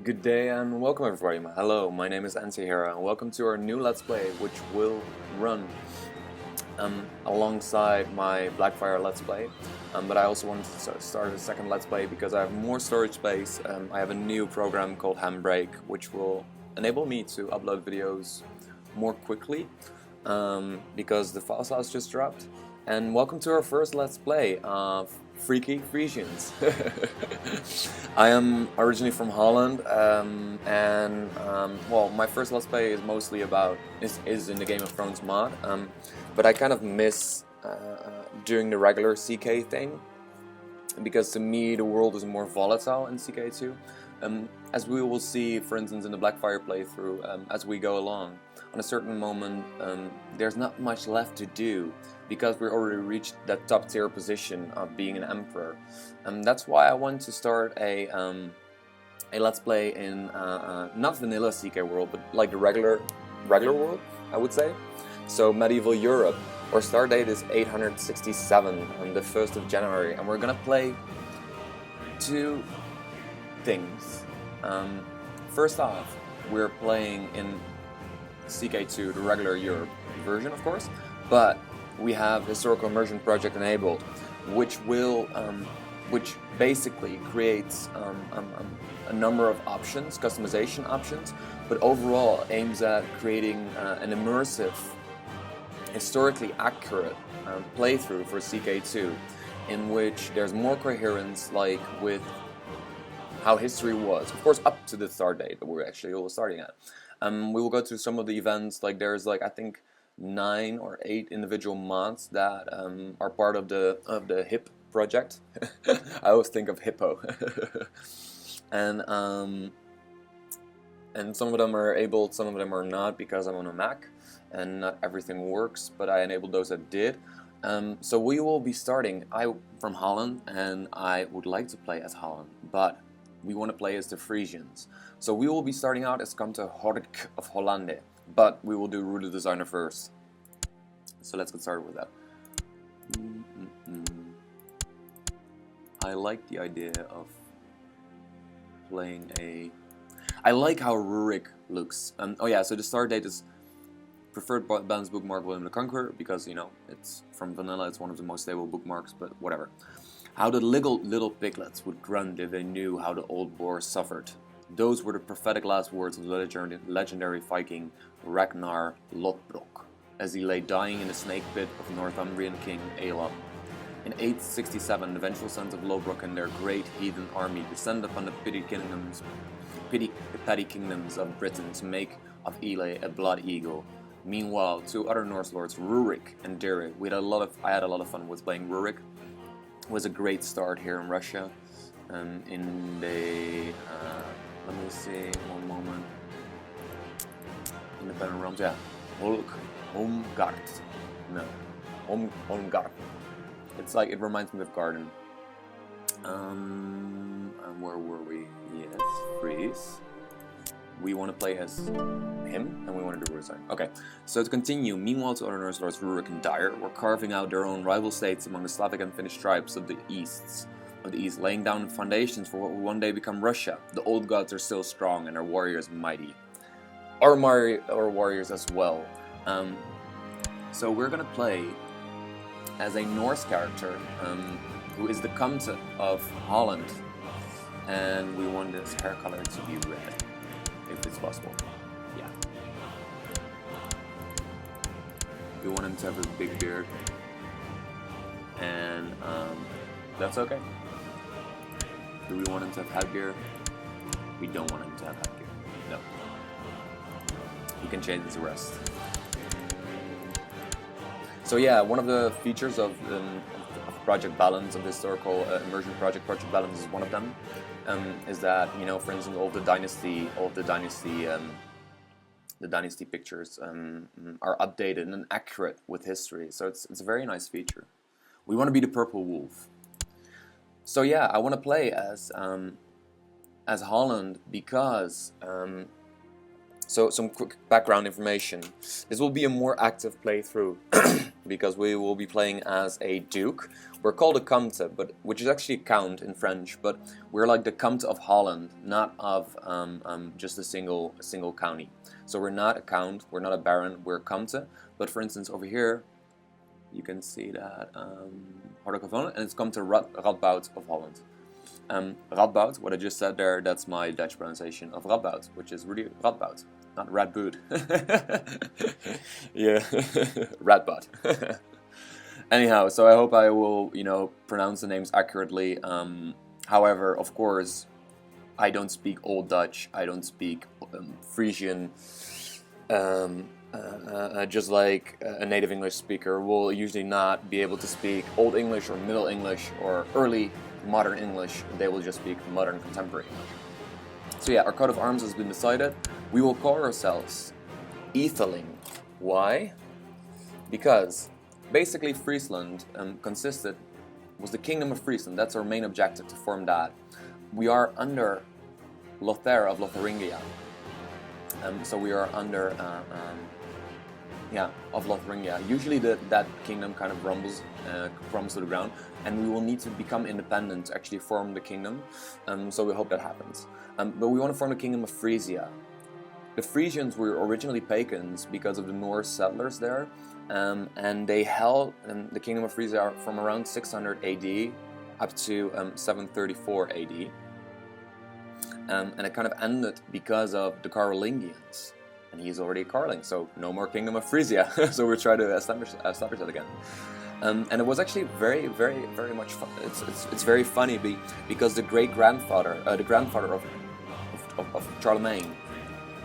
Good day and welcome everybody. Hello, my name is Ansi here and welcome to our new Let's Play, which will run alongside my Blackfire Let's Play. But I also wanted to start a second Let's Play because I have more storage space. I have a new program called Handbrake, which will enable me to upload videos more quickly because the file size just dropped. And welcome to our first Let's Play of Freaky Frisians. I am originally from Holland, well, my first Let's Play is mostly about is in the Game of Thrones mod, but I kind of miss doing the regular CK thing because to me the world is more volatile in CK2. As we will see, for instance, in the Blackfire playthrough, as we go along, on a certain moment, there's not much left to do because we already reached that top tier position of being an emperor. That's why I want to start a Let's Play in not vanilla CK world, but like the regular world, I would say. So medieval Europe. Our start date is 867 on the 1st of January, and we're gonna play two things. First off, we're playing in CK2, the regular Europe version, of course, but we have Historical Immersion Project enabled, which basically creates a number of options, customization options, but overall aims at creating an immersive, historically accurate playthrough for CK2, in which there's more coherence, like with how history was, of course, up to the start date that we're actually all starting at. We will go through some of the events, like there's like I think 9 or 8 individual mods that are part of the HIP project. I always think of Hippo. and some of them are enabled, some of them are not because I'm on a Mac and not everything works, but I enabled those that did. So we will be starting. I'm from Holland and I would like to play as Holland, but we want to play as the Frisians. So we will be starting out as Comte of Holland, but we will do Ruler Designer first. So let's get started with that. I like the idea of playing a... I like how Rurik looks. Oh yeah, so the start date is preferred balance bookmark William the Conqueror, because, you know, it's from vanilla, it's one of the most stable bookmarks, but whatever. How the little piglets would grunt if they knew how the old boar suffered. Those were the prophetic last words of the legendary Viking Ragnar Lodbrok, as he lay dying in the snake pit of Northumbrian king Aelon. In 867, the vengeful sons of Lodbrok and their great heathen army descend upon the petty kingdoms of Britain to make of Ely a blood eagle. Meanwhile, two other Norse lords, Rurik and Derek, I had a lot of fun with playing Rurik. It was a great start here in Russia. In the let me see, one moment. Independent realms, yeah. Holmgard. No. Holmgard. It's like, it reminds me of Garden. And where were we? Yes, Freeze. We want to play as him, and we want to do resign. Okay, so to continue, meanwhile to other Norse lords Rurik and Dire were carving out their own rival states among the Slavic and Finnish tribes of the East, laying down the foundations for what will one day become Russia. The old gods are still strong and our warriors mighty. Our warriors as well. So we're gonna play as a Norse character who is the Comte of Holland, and we want this hair color to be red, if it's possible. Yeah. We want him to have a big beard, and that's okay. Do we want him to have headgear? We don't want him to have headgear. No. You can change the rest. So yeah, one of the features of Project Balance, of the Historical Immersion Project, Project Balance is one of them, is that, you know, for instance, all the Dynasty pictures are updated and accurate with history. So it's a very nice feature. We want to be the Purple Wolf. So yeah, I want to play as Holland because So some quick background information. This will be a more active playthrough because we will be playing as a duke. We're called a Comte, but which is actually a count in French, but we're like the Comte of Holland, not of just a single county. So we're not a count, we're not a baron, we're a Comte. But for instance, over here, you can see that Historical of Holland, and it's Comte Radboud of Holland. Radboud, what I just said there, that's my Dutch pronunciation of Radboud, which is really Radboud, not Radboud. Yeah, Radboud. Anyhow, so I hope I will, pronounce the names accurately. However, of course, I don't speak Old Dutch, I don't speak Frisian. Just like a native English speaker will usually not be able to speak Old English or Middle English or early modern English. They will just speak modern contemporary English. So yeah, our coat of arms has been decided. We will call ourselves Etheling. Why? Because basically Friesland was the Kingdom of Friesland. That's our main objective, to form that. We are under Lothair of Lotharingia. So we are under of Lotharingia. Usually that kingdom kind of crumbles to the ground, and we will need to become independent to actually form the kingdom. So we hope that happens. But we want to form the Kingdom of Frisia. The Frisians were originally pagans because of the Norse settlers there, and they held the Kingdom of Frisia from around 600 AD up to 734 AD. And it kind of ended because of the Karlingians. And he's already a Karling, so no more Kingdom of Frisia. So we're trying to establish that again. And it was actually very, very, very much fun. It's very funny because the grandfather of Charlemagne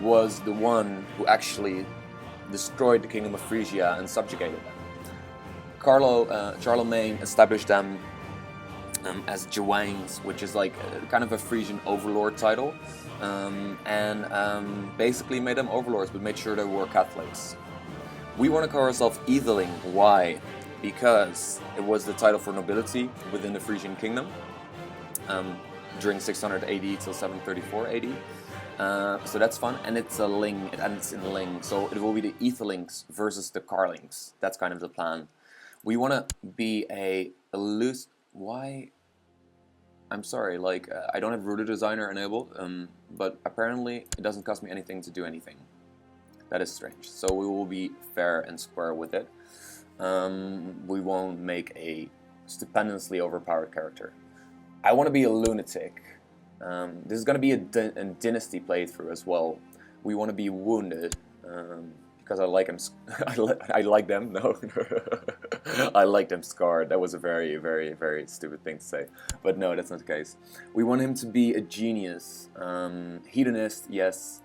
was the one who actually destroyed the Kingdom of Frisia and subjugated them. Charlemagne established them as Juwangs, which is like kind of a Frisian overlord title, and basically made them overlords, but made sure they were Catholics. We want to call ourselves Etheling. Why? Because it was the title for nobility within the Frisian Kingdom during 600 AD till 734 AD. So that's fun, and it's a ling, it ends in ling, so it will be the Ethelings versus the Karlings. That's kind of the plan. We want to be a loose. Why? I'm sorry, I don't have Router Designer enabled, but apparently it doesn't cost me anything to do anything. That is strange. So we will be fair and square with it. We won't make a stupendously overpowered character. I want to be a lunatic. This is going to be a Dynasty playthrough as well. We want to be wounded. Because I like him, I like them. No, I like them scarred. That was a very, very, very stupid thing to say, but no, that's not the case. We want him to be a genius, hedonist. Yes,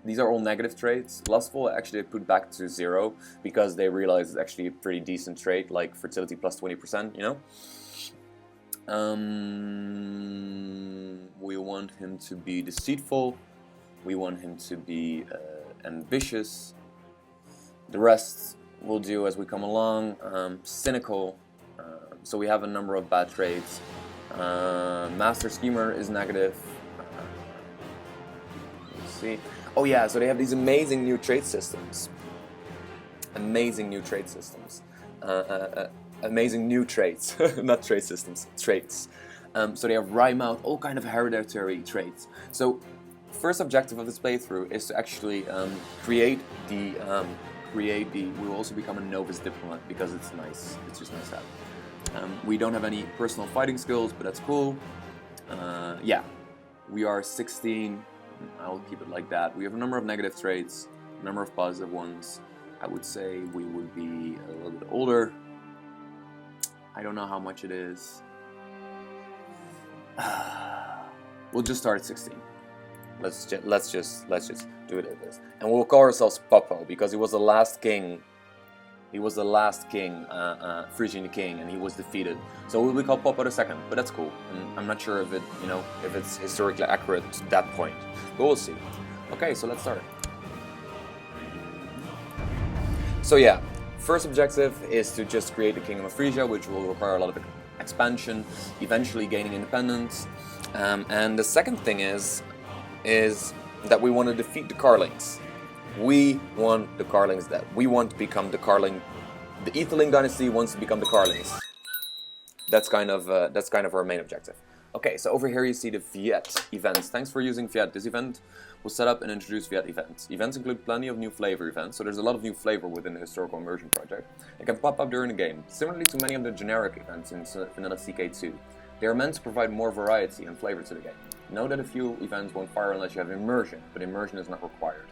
these are all negative traits. Lustful, actually, I put back to 0 because they realize it's actually a pretty decent trait, like fertility plus 20%. We want him to be deceitful. We want him to be ambitious. The rest we'll do as we come along. Cynical, so we have a number of bad traits. Master Schemer is negative. Let's see. Oh yeah, so they have these amazing new trait systems. Amazing new trait systems. Amazing new traits, not trait systems, traits. So they have Rye Mouth, all kind of hereditary traits. So first objective of this playthrough is to actually create the. We will also become a novice diplomat because it's nice. It's just nice to have. We don't have any personal fighting skills, but that's cool. Yeah, we are 16. I'll keep it like that. We have a number of negative traits, a number of positive ones. I would say we would be a little bit older. I don't know how much it is. We'll just start at 16. Let's just do it at this, and we'll call ourselves Poppo because he was the last king. He was the last king, Frisian king, and he was defeated. So we'll be called Poppo II, but that's cool. And I'm not sure if if it's historically accurate to that point, but we'll see. Okay, so let's start. So yeah, first objective is to just create the Kingdom of Frisia, which will require a lot of expansion, eventually gaining independence. And the second thing is that we want to defeat the Karlings. We want the Karlings dead. We want to become the Karling. The Etheling dynasty wants to become the Karlings. That's kind of our main objective. Okay, so over here you see the Viet events. Thanks for using Viet. This event was set up and introduced Viet events. Events include plenty of new flavor events, so there's a lot of new flavor within the Historical Immersion Project. It can pop up during the game, similarly to many of the generic events in Vanilla CK2. They are meant to provide more variety and flavor to the game. Know that a few events won't fire unless you have immersion, but immersion is not required.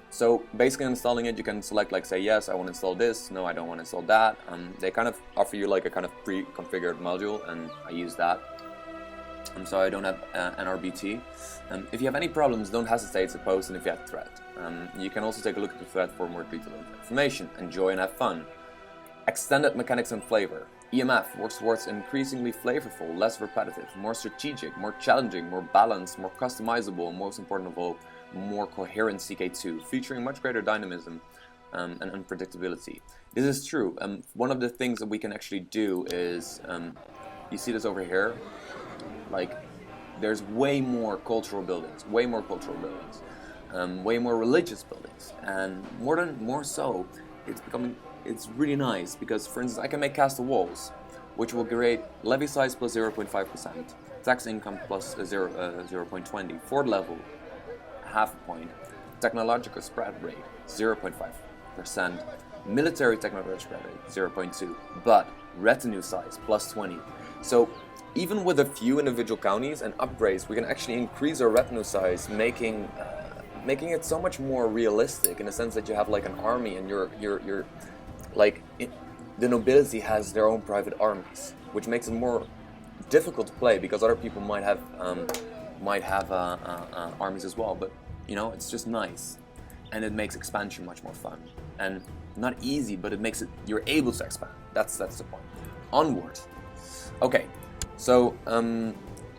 So basically installing it, you can select like say yes, I want to install this, no I don't want to install that. They kind of offer you like a kind of pre-configured module, and I use that. So I don't have NRBT. If you have any problems, don't hesitate to post in the Viet thread. You can also take a look at the thread for more detailed information. Enjoy and have fun. Extended mechanics and flavor. EMF works towards increasingly flavorful, less repetitive, more strategic, more challenging, more balanced, more customizable, and most important of all, more coherent CK2, featuring much greater dynamism and unpredictability. This is true. One of the things that we can actually do is, you see this over here, like there's way more cultural buildings, way more religious buildings, and more so, it's really nice because, for instance, I can make castle walls, which will create levy size plus 0.5%, tax income plus 0.20, fort level half a point, technological spread rate 0.5%, military technological spread rate 0.2, but retinue size plus 20. So even with a few individual counties and upgrades, we can actually increase our retinue size, making it so much more realistic in the sense that you have like an army and you're the nobility has their own private armies, which makes it more difficult to play because other people might have armies as well. But you know, it's just nice, and it makes expansion much more fun and not easy, but it makes it you're able to expand. That's the point. Onward. Okay, so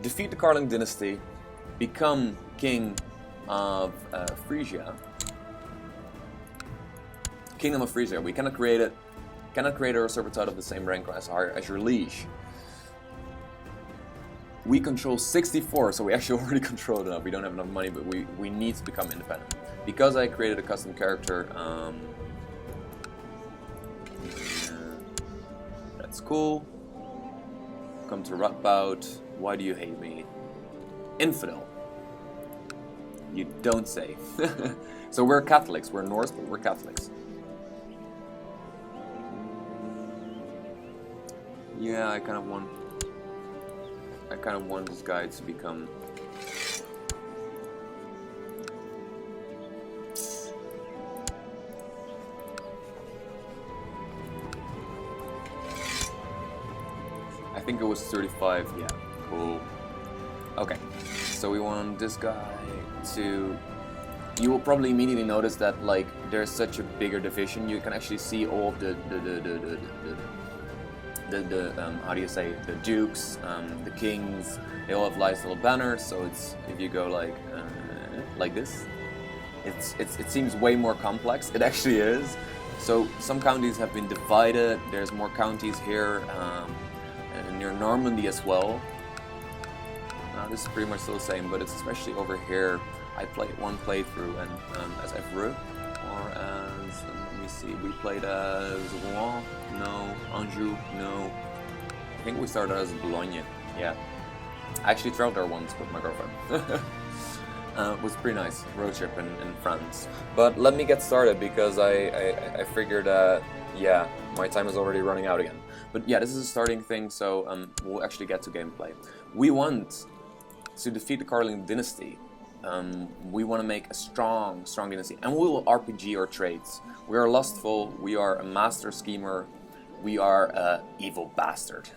defeat the Karling dynasty, become king of Frisia. Kingdom of Frisia. We cannot create a usurper title of the same rank as your liege. We control 64, so we actually already control enough. We don't have enough money, but we need to become independent. Because I created a custom character, that's cool. Come to Radboud. Why do you hate me? Infidel. You don't say. So we're Catholics. We're Norse, but we're Catholics. Yeah, I kind of want this guy to become. I think it was 35. Yeah, cool. Okay, so we want this guy to. You will probably immediately notice that like there's such a bigger division. You can actually see all of the how do you say, the dukes, the kings, they all have nice little banners. So it's, if you go like this, it seems way more complex. It actually is. So some counties have been divided. There's more counties here, and near Normandy as well. Now this is pretty much still the same, but it's especially over here. I played one playthrough and as Evreux, or as let me see, we played as Rouen, no, Anjou, no. I think we started as Boulogne, yeah. I actually traveled there once with my girlfriend. It was pretty nice, road trip in France. But let me get started because I figured, yeah, my time is already running out again. But yeah, this is a starting thing, so we'll actually get to gameplay. We want to defeat the Karling dynasty. We want to make a strong dynasty, and we will RPG our traits. We are lustful, we are a master schemer, we are an evil bastard.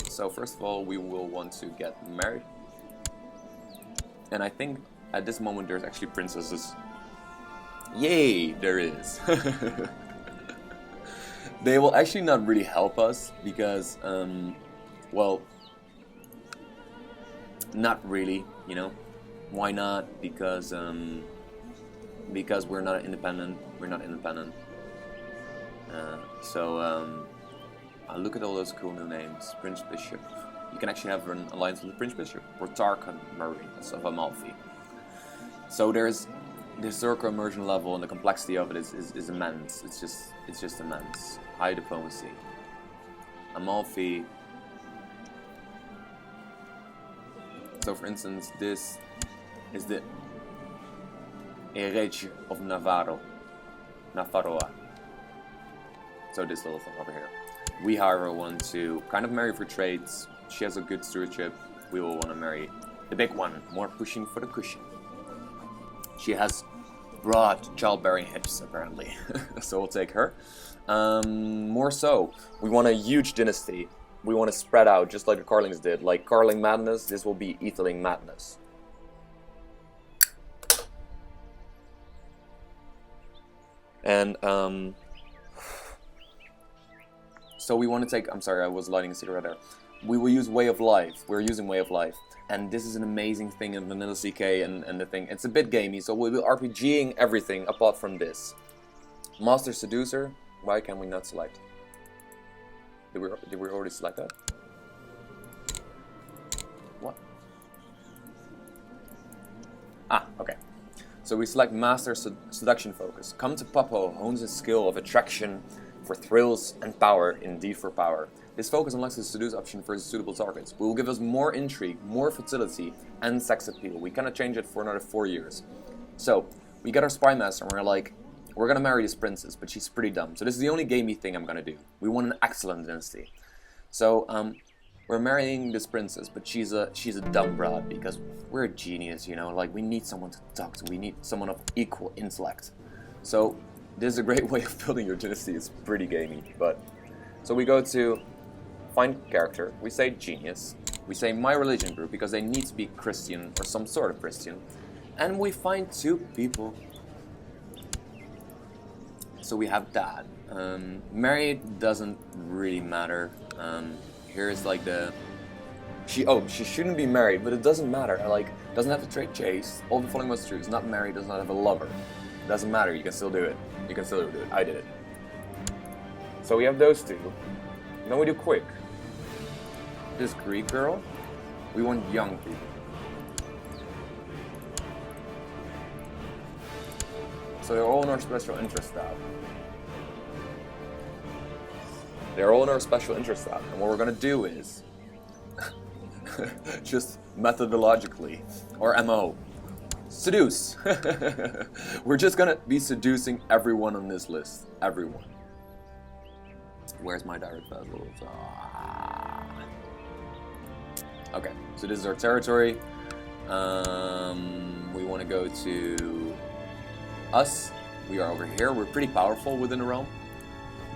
So first of all, we will want to get married. And I think at this moment there's actually princesses. Yay, there is. They will actually not really help us because, well, not really, you know. Why not? Because we're not independent. We're not independent. Look at all those cool new names. Prince Bishop. You can actually have an alliance with the Prince Bishop or Tarkan Marines of Amalfi. So there's the historical immersion level and the complexity of it is immense. It's just immense. High diplomacy. Amalfi. So for instance, this is the Erege of Navarroa. So this little thing over here. We, however, want to kind of marry for trades. She has a good stewardship. We will want to marry the big one, more pushing for the cushion. She has broad childbearing hips, apparently. So we'll take her. More so, we want a huge dynasty. We want to spread out, just like the Karlings did. Like Karling madness, this will be Etheling madness. And, so we want to take, I'm sorry, I was lighting a cigarette there. We will use Way of Life. We're using Way of Life. And this is an amazing thing in Vanilla CK and the thing. It's a bit gamey, so we'll be RPGing everything apart from this. Master Seducer, why can we not select? Did we already select that? What? Ah, okay. So we select Master Seduction Focus. Comte Poppo hones his skill of attraction for thrills and power, indeed for power. This focus unlocks the seduce option for suitable targets. It will give us more intrigue, more fertility, and sex appeal. We cannot change it for another 4 years. So, we get our spy master and we're like, we're gonna marry this princess, but she's pretty dumb. So this is the only gamey thing I'm gonna do. We want an excellent dynasty. So, we're marrying this princess, but she's a dumb broad because we're a genius, you know, like we need someone to talk to. We need someone of equal intellect. So, this is a great way of building your dynasty. It's pretty gamey, but... So we go to find character, we say genius, we say my religion group because they need to be Christian or some sort of Christian, and we find 2 people. So we have that. Married doesn't really matter. Here's like the... She shouldn't be married, but it doesn't matter. Like, doesn't have to trade chase. All the following must true. Is not married, does not have a lover. Doesn't matter, you can still do it. You can still do it. I did it. So we have those 2. Then we do quick. This Greek girl, we want young people. So they're all in our special interest tab. They're all in our special interest tab. And what we're gonna do is just methodologically, or MO, seduce. We're just gonna be seducing everyone on this list. Everyone. Where's my direct vassals? Okay, so this is our territory. We want to go to us. We are over here. We're pretty powerful within the realm.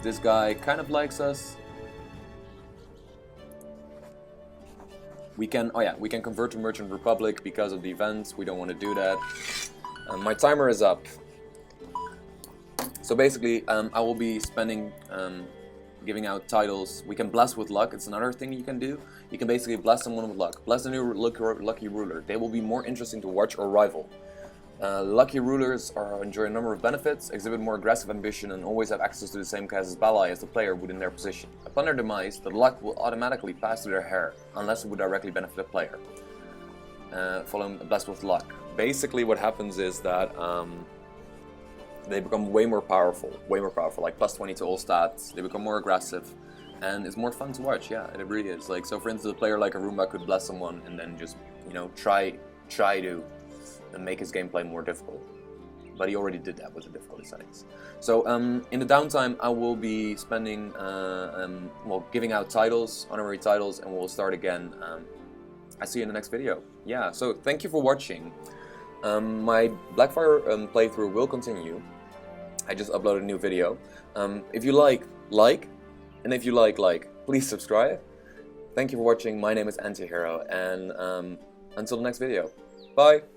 This guy kind of likes us. We can, we can convert to Merchant Republic because of the events. We don't want to do that. My timer is up. So basically, I will be spending, giving out titles. We can bless with luck. It's another thing you can do. You can basically bless someone with luck. Bless a new lucky ruler. They will be more interesting to watch or rival. Lucky rulers enjoy a number of benefits, exhibit more aggressive ambition, and always have access to the same caste's ally as the player within their position. Upon their demise, the luck will automatically pass to their heir, unless it would directly benefit the player. Following blessed with luck. Basically what happens is that they become way more powerful, like plus 20 to all stats. They become more aggressive, and it's more fun to watch. Yeah, it really is. Like, so for instance, a player like Arumba could bless someone and then just, you know, try to make his gameplay more difficult. But he already did that with the difficulty settings. So in the downtime, I will be spending, giving out titles, honorary titles, and we'll start again. I see you in the next video. Yeah, so thank you for watching. My Blackfire playthrough will continue. I just uploaded a new video. If you like, and if you like, please subscribe. Thank you for watching. My name is Antihero, and until the next video. Bye!